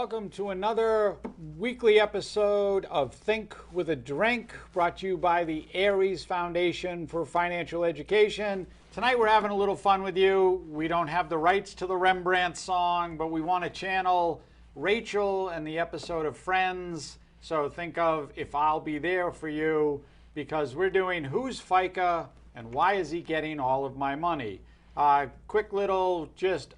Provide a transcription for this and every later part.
welcome to another weekly episode of Think with a Drink, brought to you by the ARIES Foundation for Financial Education. Tonight we're having a little fun with you. We don't have the rights to the Rembrandt song, but we want to channel Rachel and the episode of Friends. So think of If I'll Be There For You, because we're doing Who's FICA and Why Is He Getting All of My Money? Quick little just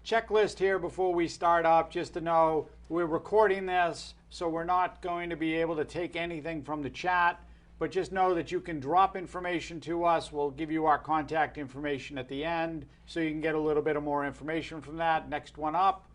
checklist here before we start up, just to know we're recording this, so we're not going to be able to take anything from the chat, but just know that you can drop information to us. We'll give you our contact information at the end so you can get a little bit of more information from that. Next one up.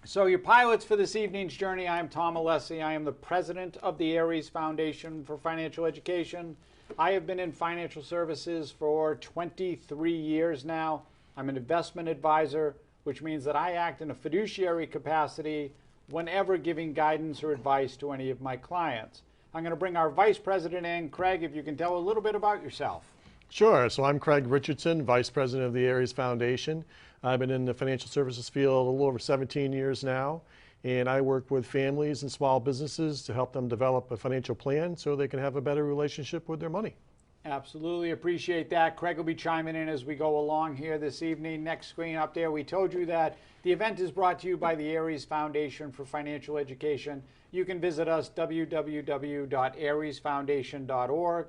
So your pilots for this evening's journey, I am Tom Alessi. I am the president of the ARIES Foundation for Financial Education. I have been in financial services for 23 years now. I'm an investment advisor, which means that I act in a fiduciary capacity whenever giving guidance or advice to any of my clients. I'm going to bring our vice president in. Craig, if you can tell a little bit about yourself. Sure. So I'm Craig Richardson, vice president of the ARIES Foundation. I've been in the financial services field a little over 17 years now, and I work with families and small businesses to help them develop a financial plan so they can have a better relationship with their money. Absolutely appreciate that. Craig will be chiming in as we go along here this evening. Next screen up there, we told you that the event is brought to you by the ARIES Foundation for Financial Education. You can visit us, www.ariesfoundation.org.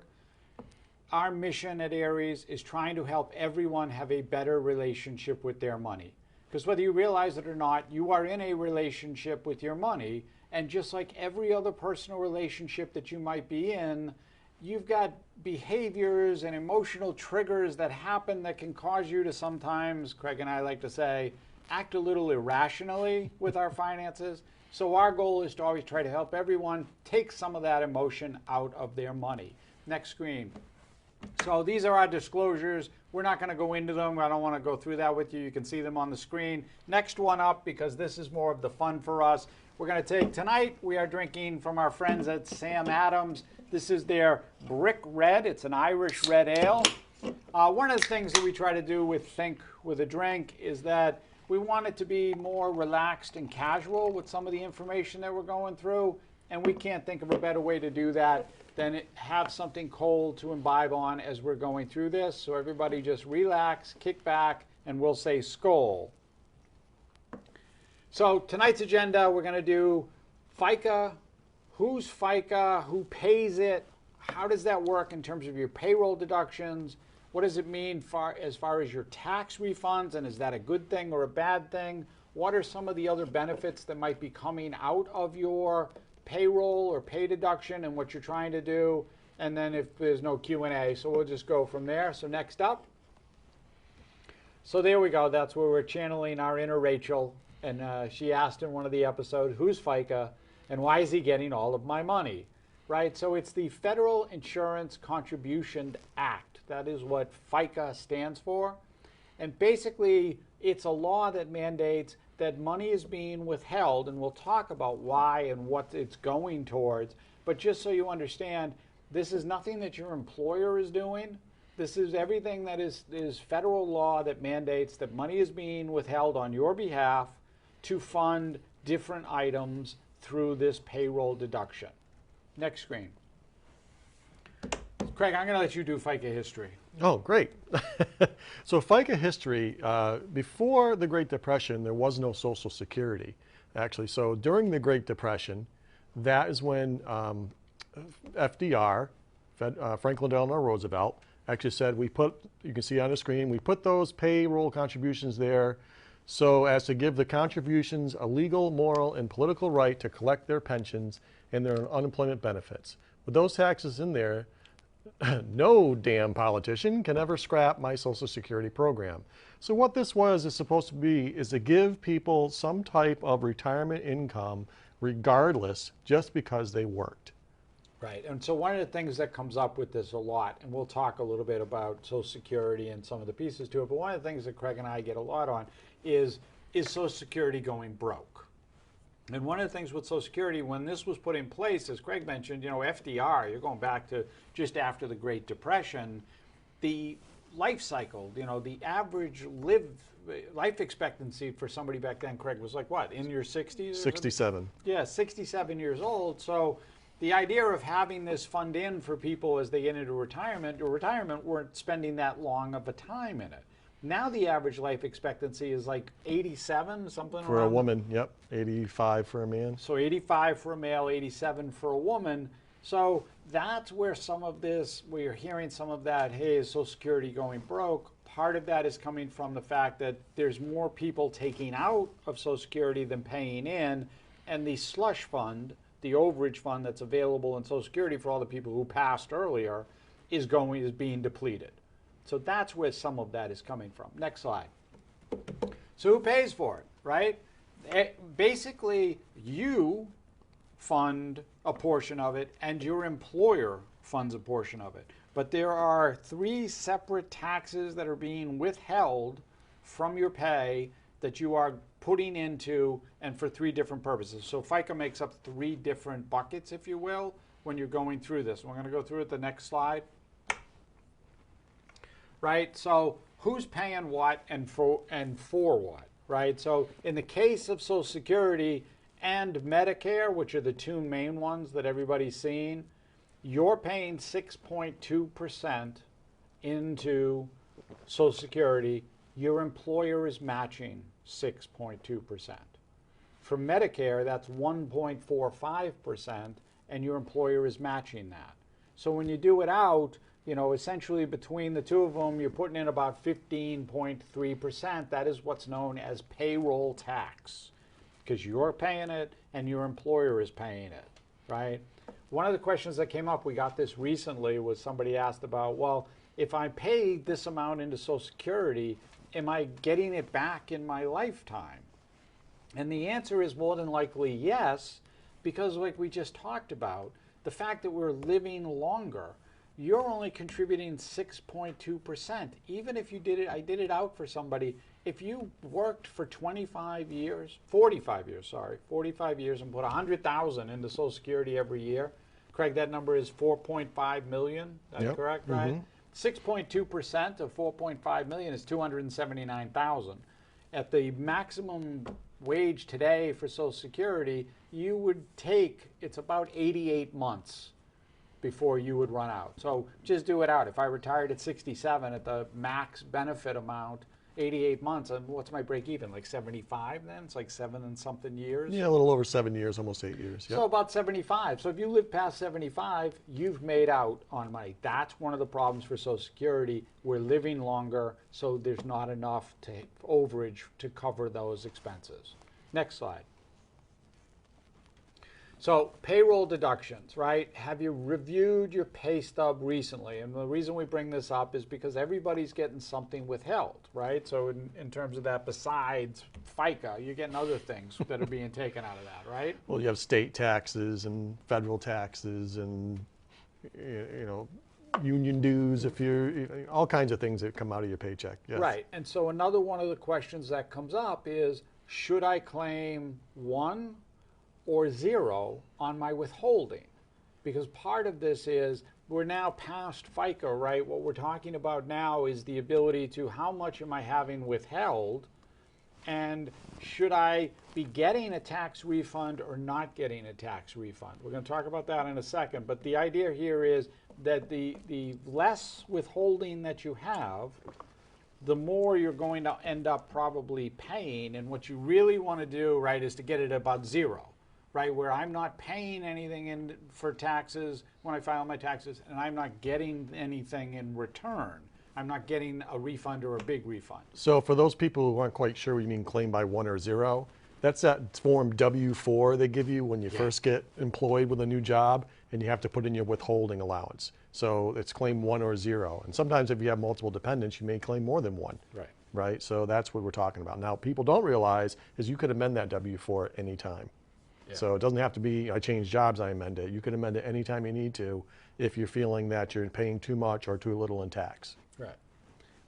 Our mission at ARIES is trying to help everyone have a better relationship with their money. Because whether you realize it or not, you are in a relationship with your money. And just like every other personal relationship that you might be in, you've got behaviors and emotional triggers that happen that can cause you to sometimes, Craig and I like to say, act a little irrationally with our finances. So our goal is to always try to help everyone take some of that emotion out of their money. Next screen. So these are our disclosures. We're not going to go into them. I don't want to go through that with you. You can see them on the screen. Next one up, because this is more of the fun for us. We're going to take, tonight we are drinking from our friends at Sam Addons. This is their Brick Red. It's an Irish red ale. One of the things that we try to do with Think with a Drink is that we want it to be more relaxed and casual with some of the information that we're going through. And we can't think of a better way to do that than have something cold to imbibe on as we're going through this. So everybody just relax, kick back, and we'll say skål. So tonight's agenda, we're going to do FICA. Who's FICA? Who pays it? How does that work in terms of your payroll deductions? What does it mean as far as your tax refunds? And is that a good thing or a bad thing? What are some of the other benefits that might be coming out of your payroll or pay deduction and what you're trying to do? And then if there's no Q&A, so we'll just go from there. So next up. So there we go. That's where we're channeling our inner Rachel. And she asked in one of the episodes, who's FICA? And why is he getting all of my money, right? So it's the Federal Insurance Contribution Act. That is what FICA stands for. And basically, it's a law that mandates that money is being withheld, and we'll talk about why and what it's going towards. But just so you understand, this is nothing that your employer is doing. This is everything that is federal law that mandates that money is being withheld on your behalf to fund different items through this payroll deduction. Next screen. Craig, I'm going to let you do FICA history. Oh, great. So FICA history, before the Great Depression, there was no Social Security, actually. So during the Great Depression, that is when FDR, Franklin Delano Roosevelt, actually said, you can see on the screen, we put those payroll contributions there so as to give the contributions a legal, moral, and political right to collect their pensions and their unemployment benefits. With those taxes in there, no damn politician can ever scrap my Social Security program. So what this is supposed to be is to give people some type of retirement income regardless, just because they worked. Right, and so one of the things that comes up with this a lot, and we'll talk a little bit about Social Security and some of the pieces to it, but one of the things that Craig and I get a lot on is Social Security going broke? And one of the things with Social Security, when this was put in place, as Craig mentioned, FDR, you're going back to just after the Great Depression, the life cycle, the average life expectancy for somebody back then, Craig, was like what, in your 60s? 67. Yeah, 67 years old. So the idea of having this fund in for people as they get into retirement weren't spending that long of a time in it. Now the average life expectancy is like 87, something For a woman, yep. 85 for a man. So 85 for a male, 87 for a woman. So that's where some of this, where you're hearing some of that, hey, is Social Security going broke? Part of that is coming from the fact that there's more people taking out of Social Security than paying in, and the slush fund, the overage fund that's available in Social Security for all the people who passed earlier, is being depleted. So that's where some of that is coming from. Next slide. So who pays for it, right? Basically, you fund a portion of it and your employer funds a portion of it. But there are 3 separate taxes that are being withheld from your pay that you are putting into, and for 3 different purposes. So FICA makes up 3 different buckets, if you will, when you're going through this. We're going to go through it the next slide. Right? So who's paying what and for what, right? So in the case of Social Security and Medicare, which are the 2 main ones that everybody's seeing, you're paying 6.2% into Social Security. Your employer is matching 6.2%. For Medicare, that's 1.45%, and your employer is matching that. So when you do it out, you know, essentially between the 2 of them, you're putting in about 15.3%. That is what's known as payroll tax, because you're paying it and your employer is paying it, right? One of the questions that came up, we got this recently, was somebody asked about, well, if I pay this amount into Social Security, am I getting it back in my lifetime? And the answer is more than likely yes, because like we just talked about, the fact that we're living longer, you're only contributing 6.2%. Even if you did it, I did it out for somebody, if you worked for 45 years and put 100,000 into Social Security every year, Craig, that number is 4.5 million, that's correct, right? 6.2% of 4.5 million is 279,000. At the maximum wage today for Social Security, you would take, it's about 88 months before you would run out. So just do it out. If I retired at 67 at the max benefit amount, 88 months, and what's my break even? Like 75 then? It's like 7 and something years? Yeah, a little over 7 years, almost 8 years. Yep. So about 75. So if you live past 75, you've made out on money. That's one of the problems for Social Security. We're living longer, so there's not enough overage to cover those expenses. Next slide. So payroll deductions, right? Have you reviewed your pay stub recently? And the reason we bring this up is because everybody's getting something withheld, right? So in terms of that, besides FICA, you're getting other things that are being taken out of that, right? Well, you have state taxes and federal taxes and, you know, union dues, if you're, all kinds of things that come out of your paycheck. Yes. Right. And so another one of the questions that comes up is, should I claim 1 or 0 on my withholding? Because part of this is we're now past FICA, right? What we're talking about now is the ability to, how much am I having withheld, and should I be getting a tax refund or not getting a tax refund? We're going to talk about that in a second, but the idea here is that the less withholding that you have, the more you're going to end up probably paying, and what you really want to do, right, is to get it about 0. Right, where I'm not paying anything in for taxes when I file my taxes, and I'm not getting anything in return. I'm not getting a refund or a big refund. So for those people who aren't quite sure what you mean claim by 1 or 0, that's that form W-4 they give you when you first get employed with a new job, and you have to put in your withholding allowance. So it's claim 1 or 0. And sometimes if you have multiple dependents, you may claim more than 1. Right. Right, so that's what we're talking about. Now, people don't realize is you could amend that W-4 at any time. So it doesn't have to be, I change jobs, I amend it. You can amend it anytime you need to if you're feeling that you're paying too much or too little in tax. Right.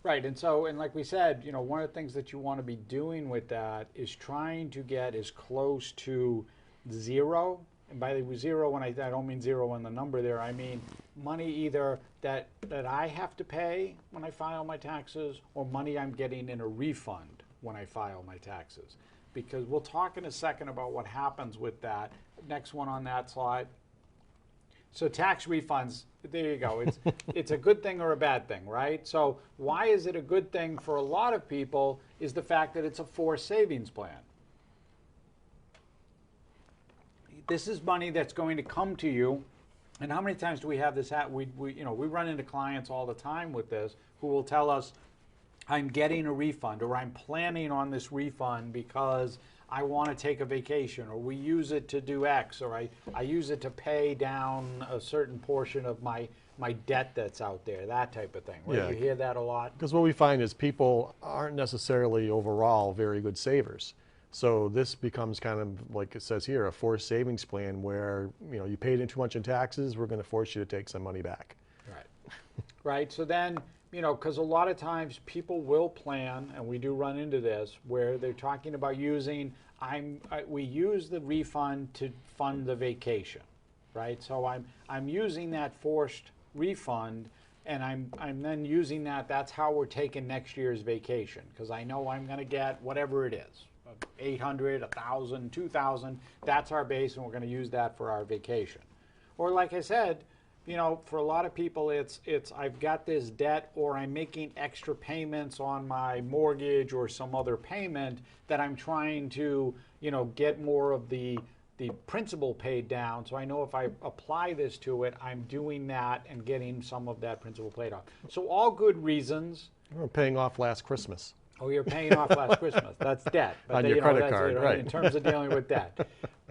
Right, and so, and like we said, you know, one of the things that you want to be doing with that is trying to get as close to 0. And by the 0, when I don't mean 0 in the number there, I mean money either that I have to pay when I file my taxes, or money I'm getting in a refund when I file my taxes. Because we'll talk in a second about what happens with that. Next one on that slide. So tax refunds, there you go. It's a good thing or a bad thing, right? So why is it a good thing for a lot of people is the fact that it's a forced savings plan. This is money that's going to come to you. And how many times do we have this? We run into clients all the time with this who will tell us, I'm getting a refund, or I'm planning on this refund because I want to take a vacation, or we use it to do X, or I use it to pay down a certain portion of my debt that's out there, that type of thing. Right? Yeah. You hear that a lot? Because what we find is people aren't necessarily overall very good savers. So this becomes kind of, like it says here, a forced savings plan where, you paid in too much in taxes, we're going to force you to take some money back. Right. Right. So then, because a lot of times people will plan, and we do run into this, where they're talking about using, we use the refund to fund the vacation, right? So I'm using that forced refund, and I'm then using that's how we're taking next year's vacation, because I know I'm going to get whatever it is, 800, 1,000, 2,000, that's our base, and we're going to use that for our vacation. Or like I said, for a lot of people, it's I've got this debt, or I'm making extra payments on my mortgage or some other payment that I'm trying to, get more of the principal paid down. So I know if I apply this to it, I'm doing that and getting some of that principal paid off. So all good reasons. We're paying off last Christmas. Oh, you're paying off last Christmas. That's debt. But on your credit card, right? In terms of dealing with debt.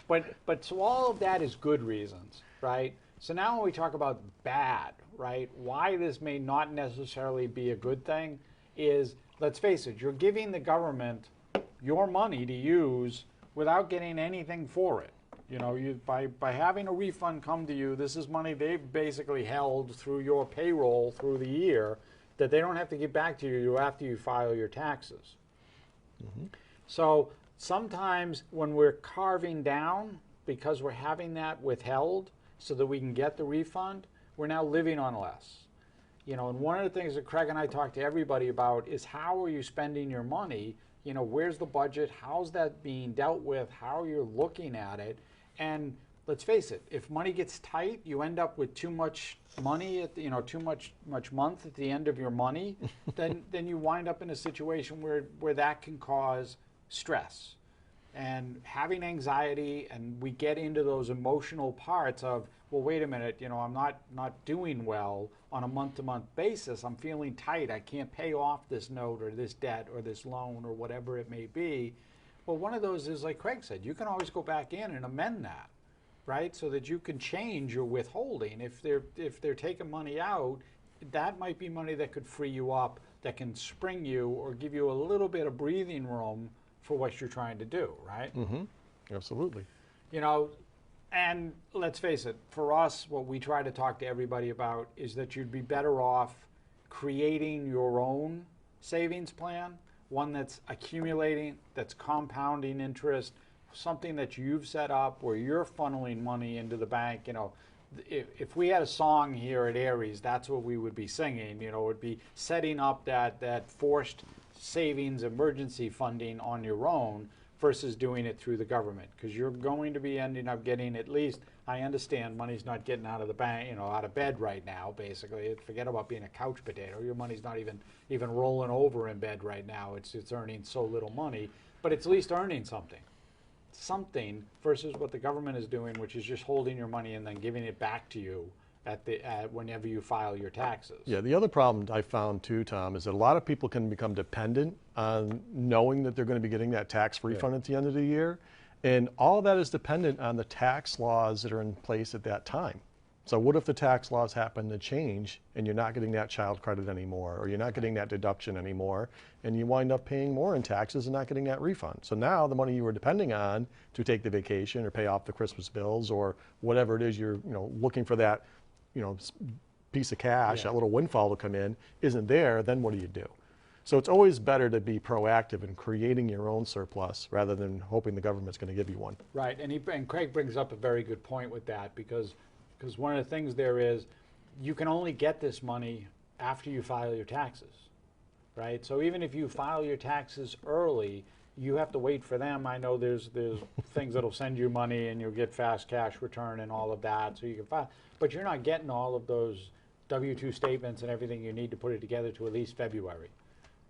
But so all of that is good reasons, right? So now when we talk about bad, right, why this may not necessarily be a good thing is, let's face it, you're giving the government your money to use without getting anything for it. By having a refund come to you, this is money they've basically held through your payroll through the year that they don't have to give back to you after you file your taxes. Mm-hmm. So sometimes when we're carving down, because we're having that withheld, so that we can get the refund, we're now living on less. And one of the things that Craig and I talk to everybody about is, how are you spending your money? Where's the budget? How's that being dealt with? How you're looking at it? And let's face it, if money gets tight, you end up with too much money at too much month at the end of your money, then you wind up in a situation where that can cause stress and having anxiety, and we get into those emotional parts of, well, wait a minute, I'm not doing well on a month-to-month basis. I'm feeling tight. I can't pay off this note or this debt or this loan or whatever it may be. Well, one of those is, like Craig said, you can always go back in and amend that, right? So that you can change your withholding. If they're taking money out, that might be money that could free you up, that can spring you or give you a little bit of breathing room for what you're trying to do, right? Mm-hmm. Absolutely. And let's face it, for us, what we try to talk to everybody about is that you'd be better off creating your own savings plan, one that's accumulating, that's compounding interest, something that you've set up where you're funneling money into the bank. If we had a song here at ARIES, that's what we would be singing. It would be setting up that forced savings emergency funding on your own versus doing it through the government, because you're going to be ending up getting, at least, I understand money's not getting out of the bank, out of bed right now, basically. Forget about being a couch potato. Your money's not even rolling over in bed right now. It's earning so little money, but it's at least earning something versus what the government is doing, which is just holding your money and then giving it back to you whenever you file your taxes. Yeah, the other problem I found too, Tom, is that a lot of people can become dependent on knowing that they're going to be getting that tax refund at the end of the year. And all that is dependent on the tax laws that are in place at that time. So what if the tax laws happen to change and you're not getting that child credit anymore, or you're not getting that deduction anymore, and you wind up paying more in taxes and not getting that refund? So now the money you were depending on to take the vacation or pay off the Christmas bills or whatever it is you're looking for, that piece of cash, that little windfall to come in, isn't there, then what do you do? So it's always better to be proactive in creating your own surplus rather than hoping the government's going to give you one. Right, and Craig brings up a very good point with that, because one of the things there is, you can only get this money after you file your taxes. right? So even if you file your taxes early, you have to wait for them. I know there's things that'll send you money and you'll get fast cash return and all of that, so you can file. But you're not getting all of those W-2 statements and everything you need to put it together to at least February,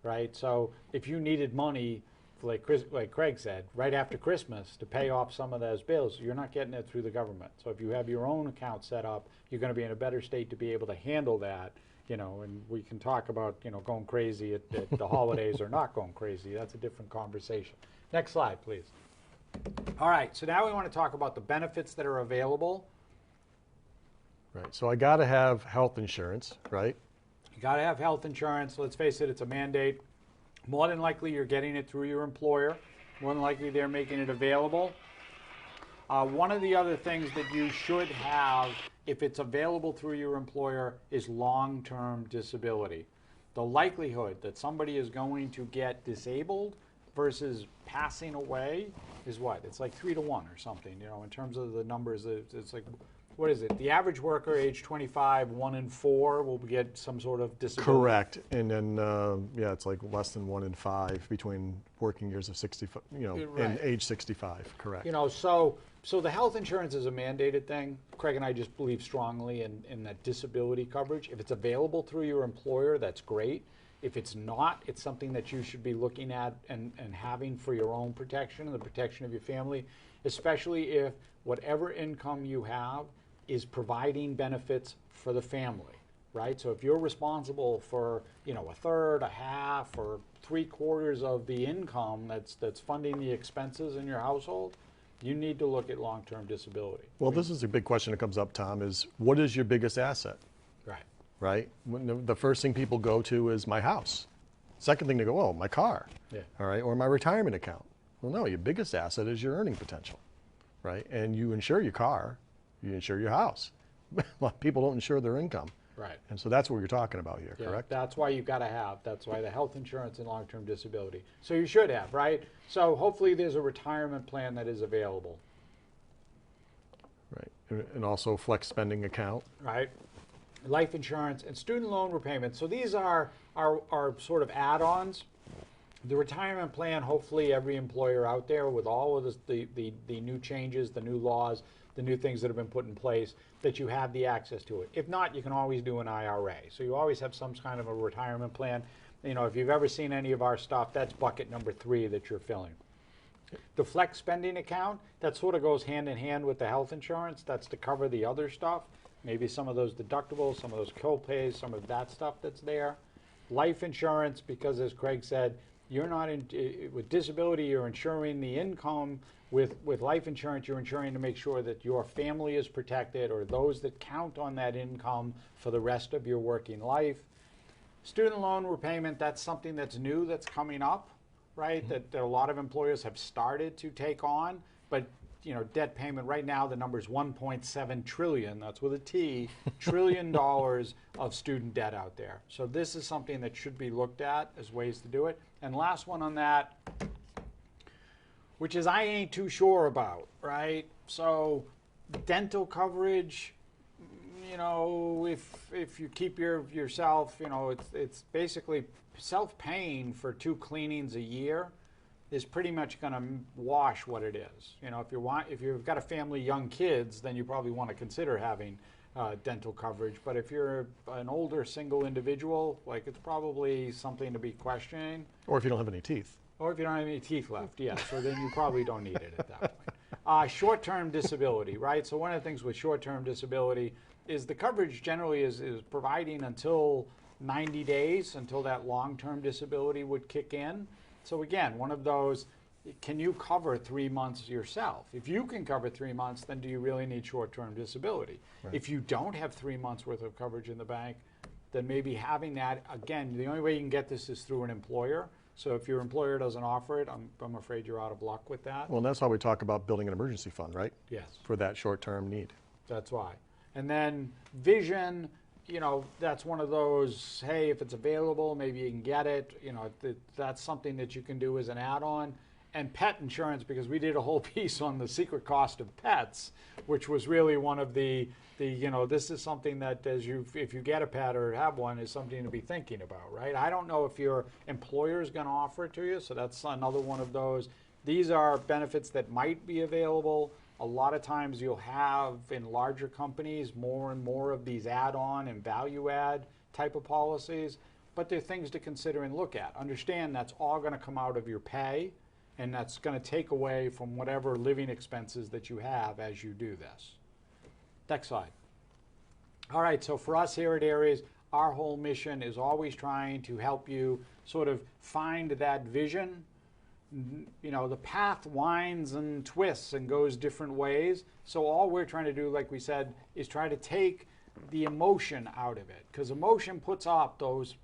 right? So if you needed money, like Craig said, right after Christmas to pay off some of those bills, you're not getting it through the government. So if you have your own account set up, you're going to be in a better state to be able to handle that. You know, and we can talk about, you know, going crazy at the holidays or not going crazy. That's a different conversation. Next slide, please. All right, so now we want to talk about the benefits that are available. Right, so I got to have health insurance, right? You got to have health insurance. Let's face it, it's a mandate. More than likely, you're getting it through your employer. More than likely, they're making it available. One of the other things that you should have, if it's available through your employer, is long-term disability. The likelihood that somebody is going to get disabled versus passing away is what? It's like 3 to 1 or something, you know, in terms of the numbers. It's like, what is it? The average worker, age 25, 1 in 4 will get some sort of disability. Correct, and then yeah, it's like less than 1 in 5 between working years of 65, you know, Right. and age 65. Correct. You know, so the health insurance is a mandated thing. Craig and I just believe strongly in that disability coverage. If it's available through your employer, that's great. If it's not, it's something that you should be looking at and having for your own protection and the protection of your family, especially if whatever income you have is providing benefits for the family, right? So if you're responsible for, you know, a third, a half, or 3/4 of the income that's funding the expenses in your household, you need to look at long-term disability. Well, this is a big question that comes up, Tom, is what is your biggest asset, Right. right? When the first thing people go to is my house. Second thing they go, oh, my car, Yeah. all right, or my retirement account. Well, no, your biggest asset is your earning potential, right? And you insure your car, you insure your house. A lot of people don't insure their income. Right. And so that's what you're talking about here, Yeah, correct? that's why you've got to have. That's why the health insurance and long-term disability. So you should have, right? So hopefully there's a retirement plan that is available, Right. And also flex spending account. right? Life insurance and student loan repayment. So these are sort of add-ons. The retirement plan, hopefully every employer out there with all of the new changes, the new laws, the new things that have been put in place, that you have the access to it. If not, you can always do an IRA. So you always have some kind of a retirement plan. You know, if you've ever seen any of our stuff, that's bucket number 3 that you're filling. The flex spending account, that sort of goes hand in hand with the health insurance. That's to cover the other stuff. Maybe some of those deductibles, some of those co-pays, some of that stuff that's there. Life insurance, because as Craig said, you're not with disability, you're insuring the income. With life insurance, you're insuring to make sure that your family is protected or those that count on that income for the rest of your working life. Student loan repayment, that's something that's new that's coming up, right? That a lot of employers have started to take on. But you know, debt payment right now, the number is 1.7 trillion, that's with a T, trillion dollars of student debt out there. So this is something that should be looked at as ways to do it. And last one on that, which is I ain't too sure about, right? So dental coverage, you know, if you keep yourself, you know, it's basically self-paying for 2 cleanings a year is pretty much going to wash what it is. You know, if you've got a family, young kids, then you probably want to consider having dental coverage. But if you're an older single individual, like it's probably something to be questioning. Or if you don't have any teeth. Or if you don't have any teeth left, yeah, so then you probably don't need it at that point. Short-term disability, right? So one of the things with short-term disability is the coverage generally is providing until 90 days, until that long-term disability would kick in. So again, one of those, can you cover 3 months yourself? If you can cover 3 months, then do you really need short-term disability? Right. If you don't have 3 months worth of coverage in the bank, then maybe having that, again, the only way you can get this is through an employer. So if your employer doesn't offer it, I'm afraid you're out of luck with that. Well, that's why we talk about building an emergency fund, right? Yes. For that short-term need. That's why. And then vision, you know, that's one of those, hey, if it's available, maybe you can get it. You know, that's something that you can do as an add-on. and pet insurance, because we did a whole piece on the secret cost of pets, which was really one of the this is something that if you get a pet or have one, is something to be thinking about, right? I don't know if your employer is going to offer it to you, so that's another one of those. These are benefits that might be available. A lot of times you'll have in larger companies more and more of these add-on and value-add type of policies, but they're things to consider and look at. Understand that's all going to come out of your pay, and that's going to take away from whatever living expenses that you have as you do this. Next slide. All right, so for us here at ARIES, our whole mission is always trying to help you sort of find that vision. You know, the path winds and twists and goes different ways. So all we're trying to do, like we said, is try to take the emotion out of it, because emotion puts up those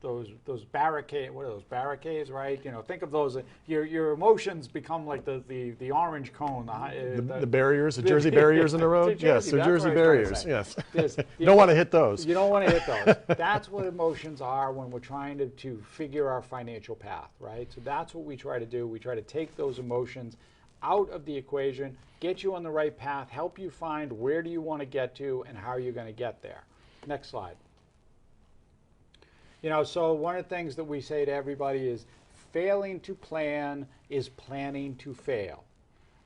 barricades. What are those barricades, right? You know, think of those. Your emotions become like the orange cone, the barriers, the Jersey barriers in the road. Yes, the Jersey barriers. Yes. You don't want to hit those. You don't want to hit those. That's what emotions are when we're trying to figure our financial path, right? So that's what we try to do. We try to take those emotions out of the equation, get you on the right path, help you find where do you want to get to and how you're going to get there. Next slide. You know, so one of the things that we say to everybody is failing to plan is planning to fail,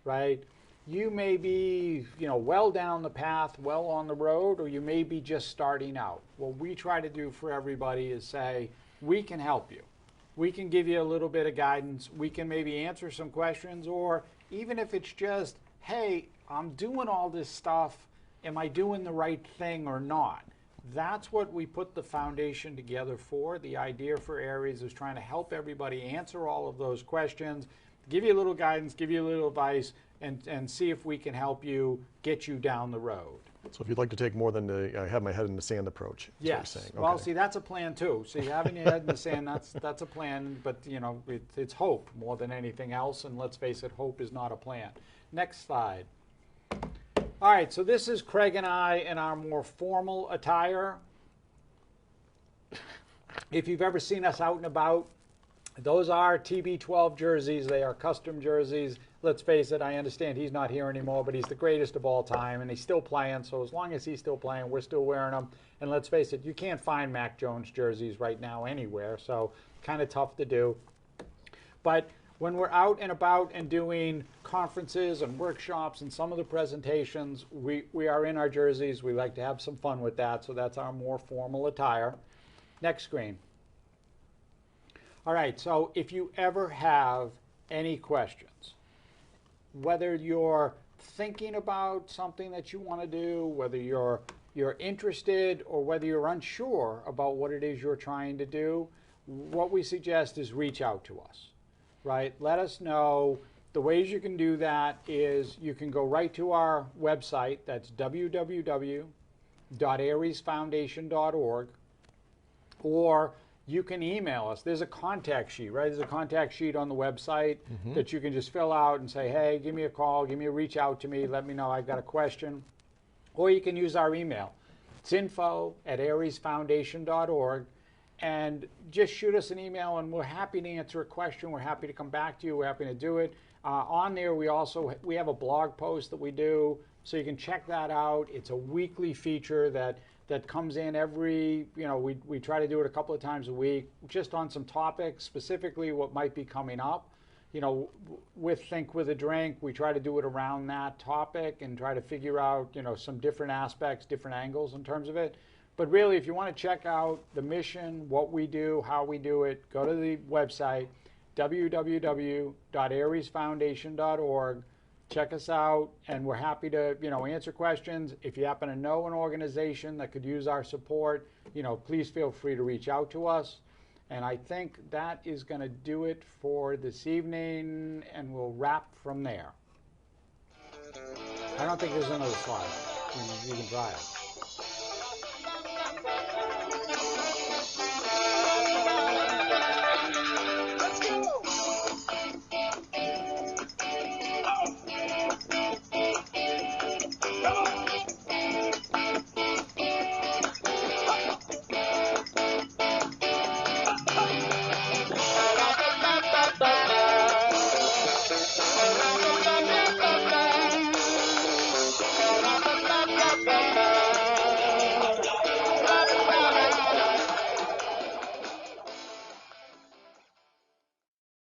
right? You may be, you know, well down the path, well on the road, or you may be just starting out. What we try to do for everybody is say, we can help you. We can give you a little bit of guidance. We can maybe answer some questions, or even if it's just, hey, I'm doing all this stuff. Am I doing the right thing or not? That's what we put the foundation together for. The idea for ARIES is trying to help everybody answer all of those questions, give you a little guidance, give you a little advice, and see if we can help you get you down the road. So if you'd like to take more than the have my head in the sand approach, is yes. what you're saying. Well, Okay. see, that's a plan too. So having your head in the sand, that's a plan, but you know, it's hope more than anything else. And let's face it, hope is not a plan. Next slide. All right, so this is Craig and I in our more formal attire. If you've ever seen us out and about, those are TB12 jerseys. They are custom jerseys. Let's face it, I understand he's not here anymore, but he's the greatest of all time, and he's still playing. So as long as he's still playing, we're still wearing them. And let's face it, you can't find Mac Jones jerseys right now anywhere, so kind of tough to do. But when we're out and about and doing conferences and workshops and some of the presentations, we are in our jerseys. We like to have some fun with that, so that's our more formal attire. Next screen. All right, so if you ever have any questions, whether you're thinking about something that you want to do, whether you're interested or whether you're unsure about what it is you're trying to do, what we suggest is reach out to us, right? Let us know. The ways you can do that is you can go right to our website. That's www.ariesfoundation.org, or you can email us. There's a contact sheet, right? There's a contact sheet on the website that you can just fill out and say, hey, give me a call, give me a reach out to me, let me know I've got a question. Or you can use our email. It's info@ariesfoundation.org, and just shoot us an email and we're happy to answer a question. We're happy to come back to you. We're happy to do it. On there, we have a blog post that we do, so you can check that out. It's a weekly feature that comes in every, we try to do it a couple of times a week, just on some topics, specifically what might be coming up. With Think With a Drink, we try to do it around that topic and try to figure out, some different aspects, different angles in terms of it. But really, if you want to check out the mission, what we do, how we do it, go to the website, www.ariesfoundation.org. Check us out, and we're happy to, answer questions. If you happen to know an organization that could use our support, please feel free to reach out to us. And I think that is going to do it for this evening, and we'll wrap from there. I don't think there's another slide. You can try it. Bye.